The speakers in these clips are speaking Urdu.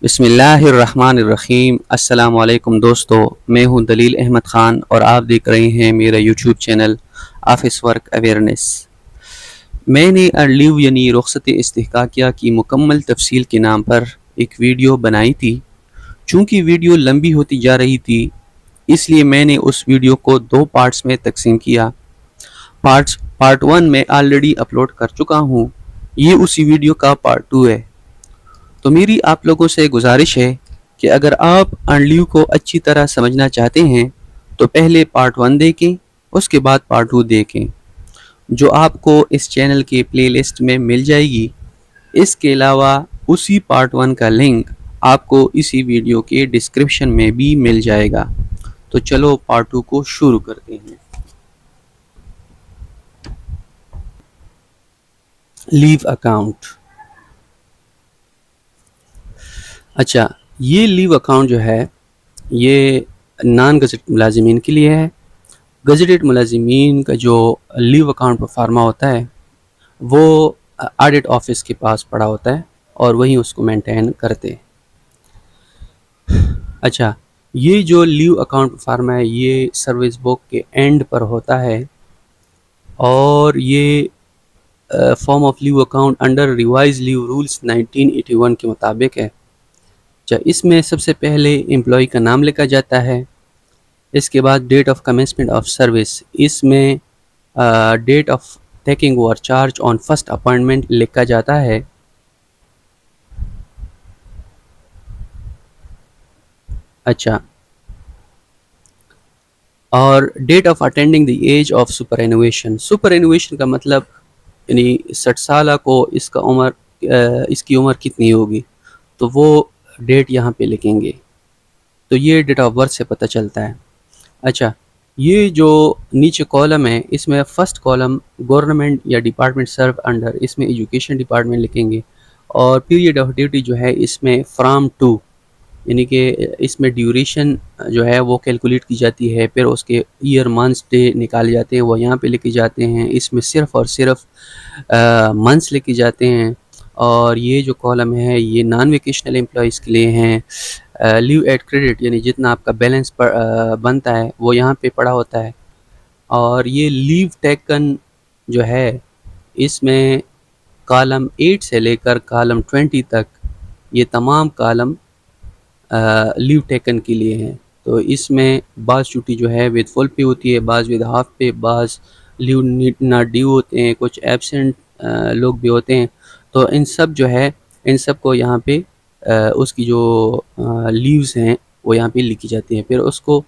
بسم اللہ الرحمن الرحیم۔ السلام علیکم دوستو، میں ہوں دلیل احمد خان اور آپ دیکھ رہے ہیں میرا YouTube channel office work awareness. میں نے ارلیو یعنی رخصت استحقاقیہ کی مکمل تفصیل کے نام پر ایک ویڈیو بنائی تھی۔ چونکہ ویڈیو لمبی ہوتی جا رہی تھی اس لیے میں نے اس ویڈیو کو 2 پارٹس میں تقسیم کیا۔ پارٹ 1 میں آلریڈی اپلوڈ کر چکا ہوں، یہ اسی ویڈیو کا پارٹ 2 ہے۔ تو میری آپ لوگوں سے گزارش ہے کہ اگر آپ ارلیو کو اچھی طرح سمجھنا چاہتے ہیں تو پہلے پارٹ 1 دیکھیں، اس کے بعد پارٹ 2 دیکھیں، جو آپ کو اس چینل کے پلے لسٹ میں مل جائے گی۔ اس کے علاوہ اسی پارٹ 1 کا لنک آپ کو اسی ویڈیو کے ڈسکرپشن میں بھی مل جائے گا۔ تو چلو پارٹ 2 کو شروع کرتے ہیں۔ لیو اکاؤنٹ۔ اچھا، یہ لیو اکاؤنٹ جو ہے یہ نان گزٹ ملازمین کے لیے ہے۔ گزٹڈ ملازمین کا جو لیو اکاؤنٹ پرفارما ہوتا ہے وہ آڈٹ آفس کے پاس پڑا ہوتا ہے اور وہیں اس کو مینٹین کرتے ہیں۔ اچھا، یہ جو لیو اکاؤنٹ پرفارما ہے یہ سروس بک کے اینڈ پر ہوتا ہے اور یہ form of leave account under revise leave rules 1981 کے مطابق ہے۔ اس میں سب سے پہلے امپلائی کا نام لکھا جاتا ہے، اس کے بعد date of commencement of service, اس میں date of taking over charge on first appointment لکھا جاتا ہے۔ اچھا، اور date of attending the age of superannuation. Superannuation کا مطلب یعنی 60 سالہ کو اس کی عمر کتنی ہوگی، تو وہ ڈیٹ یہاں پہ لکھیں گے، تو یہ ڈیٹ آف برتھ سے پتہ چلتا ہے۔ اچھا، یہ جو نیچے کالم ہے اس میں فرسٹ کالم گورنمنٹ یا ڈپارٹمنٹ سرو انڈر، اس میں ایجوکیشن ڈپارٹمنٹ لکھیں گے، اور پیریڈ آف ڈیوٹی جو ہے اس میں فرام ٹو، یعنی کہ اس میں ڈیوریشن جو ہے وہ کیلکولیٹ کی جاتی ہے، پھر اس کے ایئر منتھس ڈے نکالے جاتے ہیں، وہ یہاں پہ لکھے جاتے ہیں۔ اس میں صرف اور صرف منتھس لکھے جاتے ہیں، اور یہ جو کالم ہے یہ نان ویکیشنل امپلائیز کے لیے ہیں۔ لیو ایٹ کریڈٹ یعنی جتنا آپ کا بیلنس بنتا ہے وہ یہاں پہ پڑا ہوتا ہے، اور یہ لیو ٹیکن جو ہے اس میں کالم 8 سے لے کر کالم 20 تک یہ تمام کالم لیو ٹیکن کے لیے ہیں۔ تو اس میں بعض چھٹی جو ہے ود فل پے ہوتی ہے، بعض ود ہاف پے، بعض لیو ناٹ ڈیو ہوتے ہیں، کچھ ایبسنٹ لوگ بھی ہوتے ہیں۔ تو ان سب جو ہے ان سب کو یہاں پہ اس کی جو لیوز ہیں وہ یہاں پہ لکھی جاتی ہیں، پھر اس کو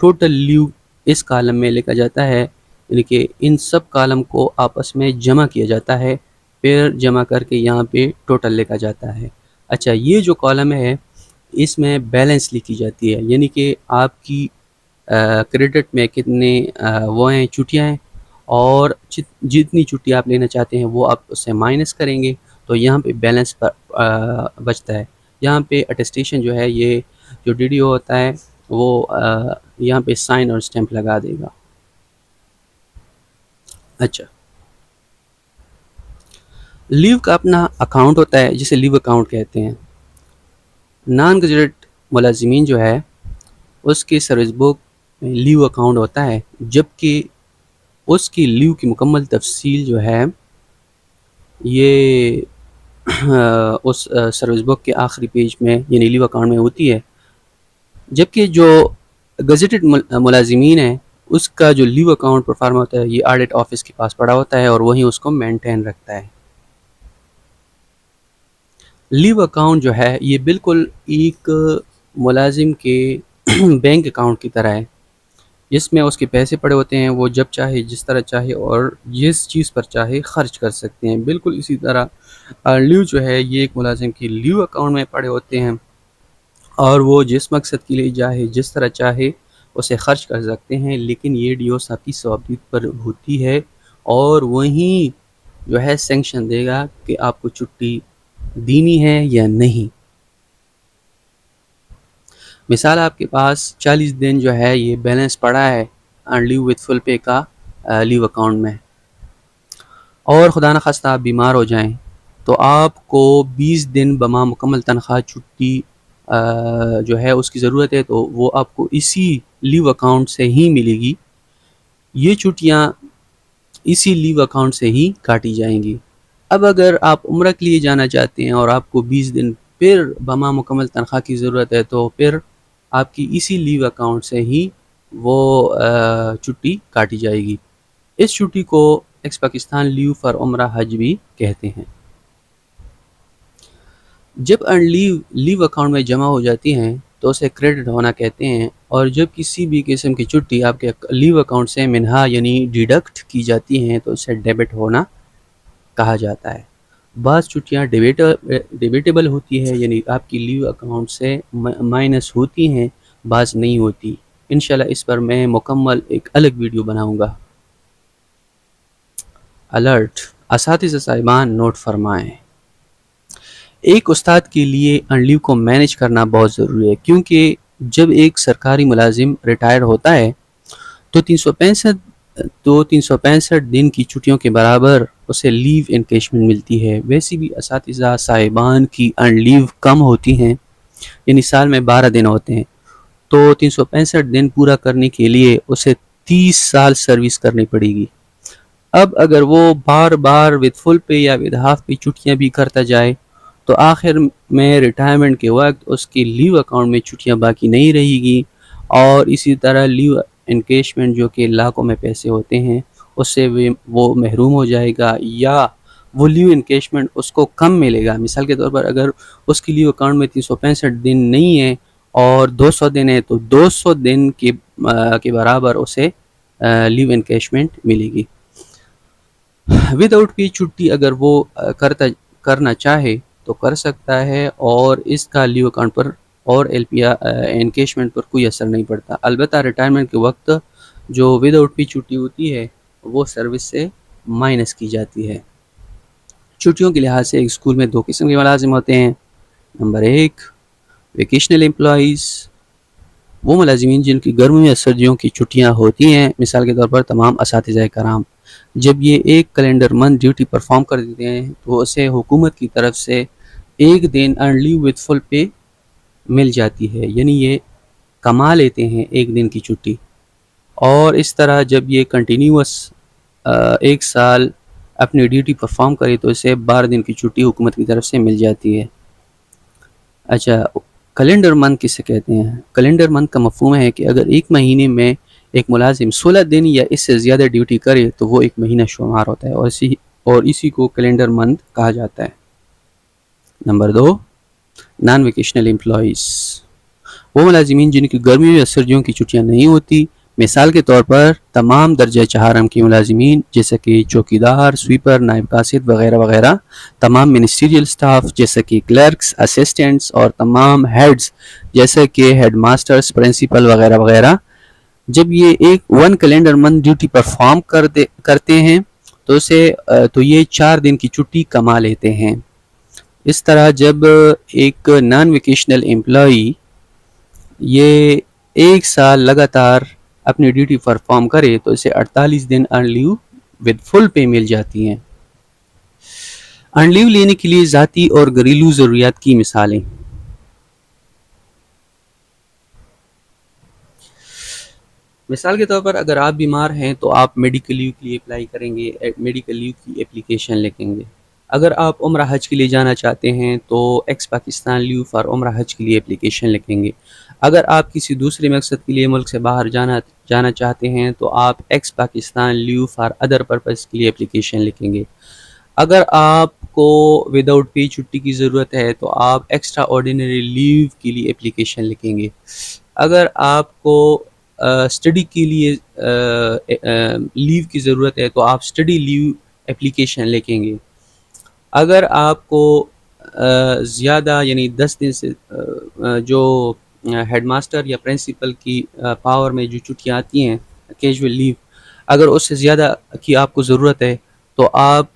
ٹوٹل لیو اس کالم میں لکھا جاتا ہے، یعنی کہ ان سب کالم کو آپس میں جمع کیا جاتا ہے، پھر جمع کر کے یہاں پہ ٹوٹل لکھا جاتا ہے۔ اچھا، یہ جو کالم ہے اس میں بیلنس لکھی جاتی ہے، یعنی کہ آپ کی کریڈٹ میں کتنے وہ ہیں چھٹیاں ہیں، اور جتنی چھٹی آپ لینا چاہتے ہیں وہ آپ اس سے مائنس کریں گے تو یہاں پہ بیلنس بچتا ہے۔ یہاں پہ اٹیسٹیشن جو ہے یہ جو ڈی ڈی او ہوتا ہے وہ یہاں پہ سائن اور اسٹیمپ لگا دے گا۔ اچھا، لیو کا اپنا اکاؤنٹ ہوتا ہے جسے لیو اکاؤنٹ کہتے ہیں۔ نان گزٹڈ ملازمین جو ہے اس کی سروس بک میں لیو اکاؤنٹ ہوتا ہے، جبکہ اس کی لیو کی مکمل تفصیل جو ہے یہ اس سروس بک کے آخری پیج میں یعنی لیو اکاؤنٹ میں ہوتی ہے، جبکہ جو گزٹڈ ملازمین ہیں اس کا جو لیو اکاؤنٹ پرفارم ہوتا ہے یہ آڈٹ آفس کے پاس پڑا ہوتا ہے اور وہیں اس کو مینٹین رکھتا ہے۔ لیو اکاؤنٹ جو ہے یہ بالکل ایک ملازم کے بینک اکاؤنٹ کی طرح ہے، جس میں اس کے پیسے پڑے ہوتے ہیں، وہ جب چاہے جس طرح چاہے اور جس چیز پر چاہے خرچ کر سکتے ہیں۔ بالکل اسی طرح لیو جو ہے یہ ایک ملازم کی لیو اکاؤنٹ میں پڑے ہوتے ہیں، اور وہ جس مقصد کے لیے چاہے جس طرح چاہے اسے خرچ کر سکتے ہیں، لیکن یہ ڈی او صاحب کی ثوابدید پر ہوتی ہے، اور وہیں جو ہے سینکشن دے گا کہ آپ کو چھٹی دینی ہے یا نہیں۔ مثال آپ کے پاس 40 دن جو ہے یہ بیلنس پڑا ہے لیو وتھ فل پے کا لیو اکاؤنٹ میں، اور خدا نخواستہ آپ بیمار ہو جائیں تو آپ کو 20 دن بما مکمل تنخواہ چھٹی جو ہے اس کی ضرورت ہے، تو وہ آپ کو اسی لیو اکاؤنٹ سے ہی ملے گی. یہ چھٹیاں اسی لیو اکاؤنٹ سے ہی کاٹی جائیں گی. اب اگر آپ عمرہ کے لیے جانا چاہتے ہیں اور آپ کو 20 دن پھر بما مکمل تنخواہ کی ضرورت ہے، تو پھر آپ کی اسی لیو اکاؤنٹ سے ہی وہ چھٹی کاٹی جائے گی. اس چھٹی کو ایکس پاکستان لیو فار عمرہ حج بھی کہتے ہیں. جب ارن لیو اکاؤنٹ میں جمع ہو جاتی ہیں تو اسے کریڈٹ ہونا کہتے ہیں، اور جب کسی بھی قسم کی چھٹی آپ کے لیو اکاؤنٹ سے منہا یعنی ڈیڈکٹ کی جاتی ہیں تو اسے ڈیبٹ ہونا کہا جاتا ہے. بعض چھٹیاں ڈیبیٹیبل ہوتی ہے، یعنی آپ کی لیو اکاؤنٹ سے مائنس ہوتی ہیں، بعض نہیں ہوتی. انشاءاللہ اس پر میں مکمل ایک الگ ویڈیو بناؤں گا. الرٹ، اساتذہ صاحبان نوٹ فرمائیں. ایک استاد کے لیے ارن لیو کو مینیج کرنا بہت ضروری ہے، کیونکہ جب ایک سرکاری ملازم ریٹائر ہوتا ہے تو 365 دن کی چھٹیوں کے برابر اسے لیو انکیشمنٹ ملتی ہے. ویسے بھی اساتذہ صاحبان کی ارن لیو کم ہوتی ہیں، یعنی سال میں 12 دن ہوتے ہیں، تو 365 دن پورا کرنے کے لیے اسے 30 سال سروس کرنی پڑے گی. اب اگر وہ بار بار ود فل پے یا ود ہاف پے چھٹیاں بھی کرتا جائے تو آخر میں ریٹائرمنٹ کے وقت اس کی لیو اکاؤنٹ میں چھٹیاں باقی نہیں رہے گی، اور اسی طرح لیو انکیشمنٹ جو کہ لاکھوں میں پیسے ہوتے ہیں اس سے وہ محروم ہو جائے گا، یا وہ لیو انکیشمنٹ اس کو کم ملے گا. مثال کے طور پر اگر اس کی لیو اکاؤنٹ میں 365 دن نہیں ہے اور 200 دن ہے، تو 200 دن کے برابر اسے لیو انکیشمنٹ ملے گی. ود آؤٹ پے چھٹی اگر وہ کرنا چاہے تو کر سکتا ہے، اور اس کا لیو اکاؤنٹ پر اور ایل پی انکیشمنٹ پر کوئی اثر نہیں پڑتا. البتہ ریٹائرمنٹ کے وقت جو ود آؤٹ پے چھٹی ہوتی ہے وہ سروس سے مائنس کی جاتی ہے. چھٹیوں کے لحاظ سے ایک اسکول میں 2 قسم کے ملازم ہوتے ہیں. نمبر 1، ویکیشنل امپلائیز، وہ ملازمین جن کی گرمیوں یا سردیوں کی چھٹیاں ہوتی ہیں. مثال کے طور پر تمام اساتذہ کرام جب یہ ایک کیلنڈر منتھ ڈیوٹی پرفارم کر دیتے ہیں تو اسے حکومت کی طرف سے ایک دن ارن لیو ود فل پے مل جاتی ہے، یعنی یہ کما لیتے ہیں ایک دن کی چھٹی. اور اس طرح جب یہ کنٹینیوس ایک سال اپنی ڈیوٹی پرفارم کرے تو اسے 12 دن کی چھٹی حکومت کی طرف سے مل جاتی ہے. اچھا، کیلنڈر منتھ کسے کہتے ہیں؟ کیلنڈر منتھ کا مفہوم ہے کہ اگر ایک مہینے میں ایک ملازم 16 دن یا اس سے زیادہ ڈیوٹی کرے تو وہ ایک مہینہ شمار ہوتا ہے، اور اسی کو کیلنڈر منتھ کہا جاتا ہے. نمبر 2، نان ویکیشنل امپلائیز، وہ ملازمین جن کی گرمیوں یا سردیوں کی چھٹیاں نہیں ہوتی. مثال کے طور پر تمام درجہ 4 کے ملازمین جیسے کہ چوکیدار، سویپر، نائب قاصد وغیرہ وغیرہ، تمام منسٹریل سٹاف جیسے کہ کلرکس، اسسٹنٹس، اور تمام ہیڈز جیسے کہ ہیڈ ماسٹرز، پرنسپل وغیرہ وغیرہ، جب یہ ایک 1 کیلنڈر منتھ ڈیوٹی پرفارم کرتے ہیں تو یہ 4 دن کی چھٹی کما لیتے ہیں. اس طرح جب ایک نان ویکیشنل امپلائی یہ ایک سال لگاتار اپنی ڈیوٹی پرفارم کرے تو اسے 48 دن ارن لیو ود فل پے مل جاتی ہیں. ارن لیو لینے کے لیے ذاتی اور گھریلو ضروریات کی مثالیں. مثال کے طور پر اگر آپ بیمار ہیں تو آپ میڈیکل لیو کے لیے اپلائی کریں گے، میڈیکل لیو کی اپلیکیشن لکھیں گے. اگر آپ عمرہ حج کے لیے جانا چاہتے ہیں تو ایکس پاکستان لیو فار عمرہ حج کے لیے اپلیکیشن لکھیں گے. اگر آپ کسی دوسرے مقصد کے لیے ملک سے باہر جانا چاہتے ہیں تو آپ ex Pakistan leave for other purpose کے لیے اپلیکیشن لکھیں گے. اگر آپ کو ود آؤٹ پے چھٹی کی ضرورت ہے تو آپ ایکسٹرا آرڈینری لیو کے لیے اپلیکیشن لکھیں گے. اگر آپ کو اسٹڈی کے لیے لیو کی ضرورت ہے تو آپ اسٹڈی لیو اپلیکیشن لکھیں گے. اگر آپ کو زیادہ یعنی 10 دن سے جو ہیڈ ماسٹر یا پرنسپل کی پاور میں جو چھٹیاں آتی ہیں کیجول لیو، اگر اس سے زیادہ کی آپ کو ضرورت ہے تو آپ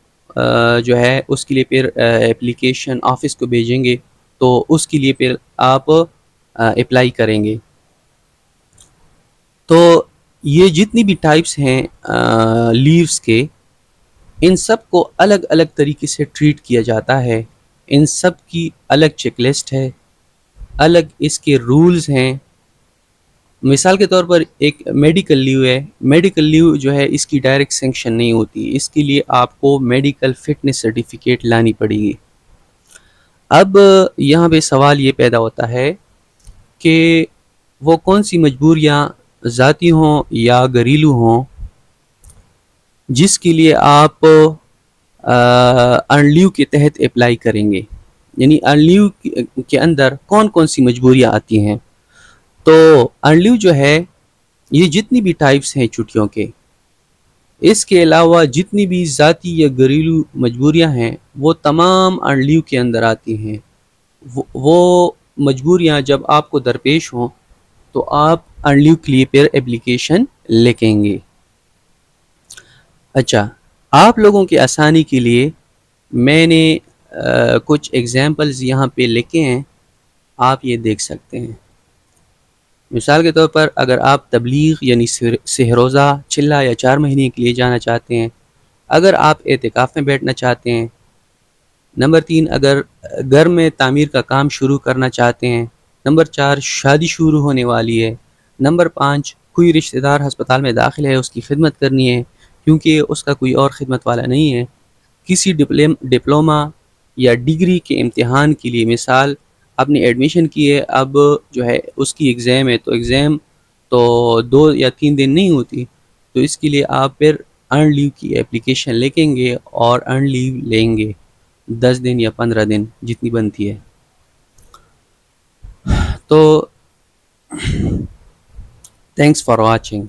جو ہے اس کے لیے پھر اپلیکیشن آفس کو بھیجیں گے، تو اس کے لیے پھر آپ اپلائی کریں گے. تو یہ جتنی بھی ٹائپس ہیں لیوز کے، ان سب کو الگ الگ طریقے سے ٹریٹ کیا جاتا ہے، ان سب کی الگ چیک لسٹ ہے، الگ اس کے رولز ہیں۔ مثال کے طور پر ایک میڈیکل لیو ہے، میڈیکل لیو جو ہے اس کی ڈائریکٹ سینکشن نہیں ہوتی، اس کے لیے آپ کو میڈیکل فٹنس سرٹیفکیٹ لانی پڑے گی۔ اب یہاں پہ سوال یہ پیدا ہوتا ہے کہ وہ کون سی مجبوریاں ذاتی ہوں یا گھریلو ہوں جس کے لیے آپ ارن لیو کے تحت اپلائی کریں گے، یعنی ارن لیو کے اندر کون کون سی مجبوریاں آتی ہیں۔ تو ارن لیو جو ہے یہ جتنی بھی ٹائپس ہیں چھٹیوں کے، اس کے علاوہ جتنی بھی ذاتی یا گھریلو مجبوریاں ہیں وہ تمام ارن لیو کے اندر آتی ہیں۔ وہ مجبوریاں جب آپ کو درپیش ہوں تو آپ ارن لیو کے لیے پھر اپلیکیشن لکھیں گے۔ اچھا، آپ لوگوں کی آسانی کے لیے میں نے کچھ ایگزامپلز یہاں پہ لکھے ہیں، آپ یہ دیکھ سکتے ہیں۔ مثال کے طور پر اگر آپ تبلیغ یعنی سہروزہ چلہ یا 4 مہینے کے لیے جانا چاہتے ہیں، اگر آپ اعتکاف میں بیٹھنا چاہتے ہیں، نمبر 3 اگر گھر میں تعمیر کا کام شروع کرنا چاہتے ہیں، نمبر 4 شادی شروع ہونے والی ہے، نمبر 5 کوئی رشتہ دار ہسپتال میں داخل ہے، اس کی خدمت کرنی ہے کیونکہ اس کا کوئی اور خدمت والا نہیں ہے، کسی ڈپلومہ یا ڈگری کے امتحان کے لیے، مثال آپ نے ایڈمیشن کی ہے، اب جو ہے اس کی ایگزام ہے، تو ایگزام تو 2 یا 3 دن نہیں ہوتی، تو اس کے لیے آپ پھر ارن لیو کی اپلیکیشن لکھیں گے اور ارن لیو لیں گے 10 دن یا 15 دن جتنی بنتی ہے۔ تو تھینکس فار واچنگ۔